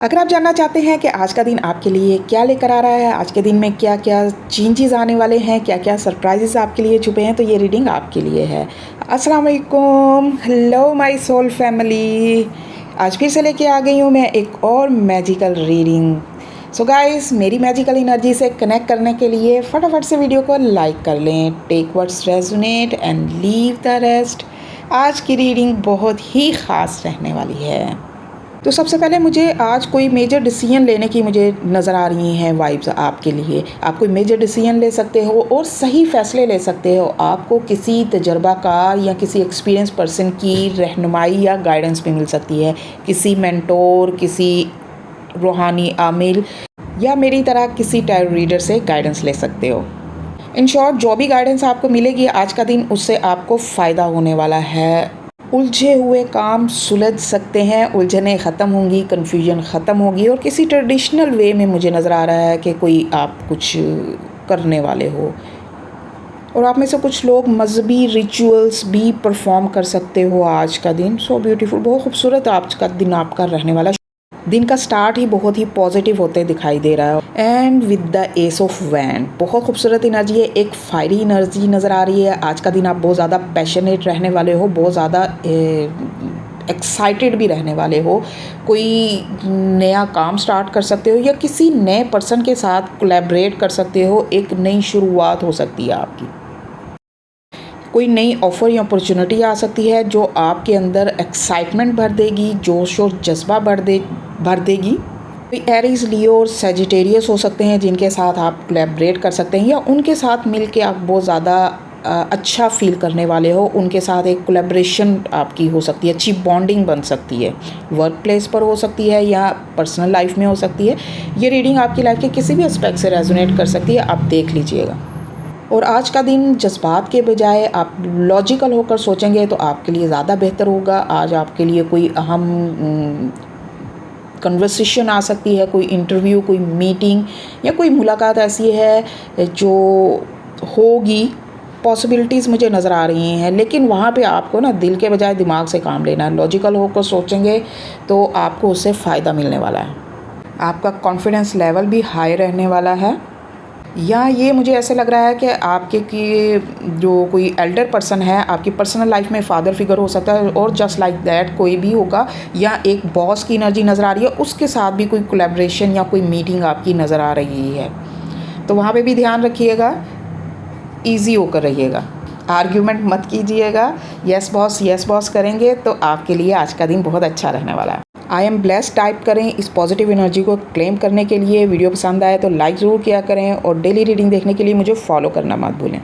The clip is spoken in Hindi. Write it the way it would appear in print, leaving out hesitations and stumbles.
अगर आप जानना चाहते हैं कि आज का दिन आपके लिए क्या लेकर आ रहा है, आज के दिन में क्या-क्या चेंजेस आने वाले हैं, क्या-क्या सरप्राइज़ेज़ आपके लिए छुपे हैं, तो ये रीडिंग आपके लिए है। अस्सलाम वालेकुम, हेलो माय सोल फैमिली। आज फिर से लेके आ गई हूँ मैं एक और मैजिकल रीडिंग। सो गाइस, मेरी मैजिकल एनर्जी से कनेक्ट करने के लिए फटाफट से वीडियो को लाइक कर लें। Take what's resonate and leave the rest. आज की रीडिंग बहुत ही ख़ास रहने वाली है। तो सबसे पहले मुझे आज कोई मेजर डिसीजन लेने की मुझे नज़र आ रही हैं वाइब्स आपके लिए। आप कोई मेजर डिसीजन ले सकते हो और सही फ़ैसले ले सकते हो। आपको किसी तजर्बाकार या किसी एक्सपीरियंस पर्सन की रहनुमाई या गाइडेंस भी मिल सकती है। किसी मेंटोर, किसी रूहानी आमिल या मेरी तरह किसी टैरो रीडर से गाइडेंस ले सकते हो। इन शॉर्ट, जो भी गाइडेंस आपको मिलेगी आज का दिन, उससे आपको फ़ायदा होने वाला है। उलझे हुए काम सुलझ सकते हैं, उलझनें ख़त्म होंगी, कन्फ्यूजन ख़त्म होगी और किसी ट्रेडिशनल वे में मुझे नज़र आ रहा है कि कोई आप कुछ करने वाले हो। और आप में से कुछ लोग मज़हबी रिचुअल्स भी परफॉर्म कर सकते हो आज का दिन। सो ब्यूटीफुल, बहुत खूबसूरत आज का दिन आपका रहने वाला। दिन का स्टार्ट ही बहुत ही पॉजिटिव होते दिखाई दे रहा है। And with the S of wand, बहुत खूबसूरत एनर्जी है, एक फायरी एनर्जी नज़र आ रही है। आज का दिन आप बहुत ज़्यादा पैशनेट रहने वाले हो, बहुत ज़्यादा एक्साइटेड भी रहने वाले हो। कोई नया काम स्टार्ट कर सकते हो या किसी नए पर्सन के साथ कोलैबोरेट कर सकते हो। एक नई शुरुआत हो सकती है आपकी। कोई नई ऑफ़र या अपॉर्चुनिटी आ सकती है जो आपके अंदर एक्साइटमेंट भर देगी, जोश और जज्बा भर देगी। कोई एरीज, लियो और सजिटेरियस हो सकते हैं जिनके साथ आप कोलैबोरेट कर सकते हैं या उनके साथ मिल के आप बहुत ज़्यादा अच्छा फ़ील करने वाले हो। उनके साथ एक कोलैबोरेशन आपकी हो सकती है, अच्छी बॉन्डिंग बन सकती है। वर्क प्लेस पर हो सकती है या पर्सनल लाइफ में हो सकती है। ये रीडिंग आपकी लाइफ के किसी भी एस्पेक्ट से रेजोनेट कर सकती है, आप देख लीजिएगा। और आज का दिन जज्बात के बजाय आप लॉजिकल होकर सोचेंगे तो आपके लिए ज़्यादा बेहतर होगा। आज आपके लिए कोई अहम कन्वर्सेशन आ सकती है, कोई इंटरव्यू, कोई मीटिंग या कोई मुलाकात ऐसी है जो होगी। पॉसिबिलिटीज़ मुझे नज़र आ रही हैं, लेकिन वहाँ पे आपको ना दिल के बजाय दिमाग से काम लेना है। लॉजिकल होकर सोचेंगे तो आपको उससे फ़ायदा मिलने वाला है। आपका कॉन्फिडेंस लेवल भी हाई रहने वाला है। या ये मुझे ऐसे लग रहा है कि आपके की जो कोई एल्डर पर्सन है आपकी पर्सनल लाइफ में, फ़ादर फिगर हो सकता है और जस्ट लाइक दैट कोई भी होगा, या एक बॉस की एनर्जी नज़र आ रही है, उसके साथ भी कोई कोलैबोरेशन या कोई मीटिंग आपकी नज़र आ रही है। तो वहाँ पे भी ध्यान रखिएगा, ईजी होकर रहिएगा, आर्ग्यूमेंट मत कीजिएगा। यस बॉस करेंगे तो आपके लिए आज का दिन बहुत अच्छा रहने वाला है। आई एम ब्लेस्ड टाइप करें इस पॉजिटिव एनर्जी को क्लेम करने के लिए। वीडियो पसंद आए तो लाइक ज़रूर किया करें और डेली रीडिंग देखने के लिए मुझे फॉलो करना मत भूलें।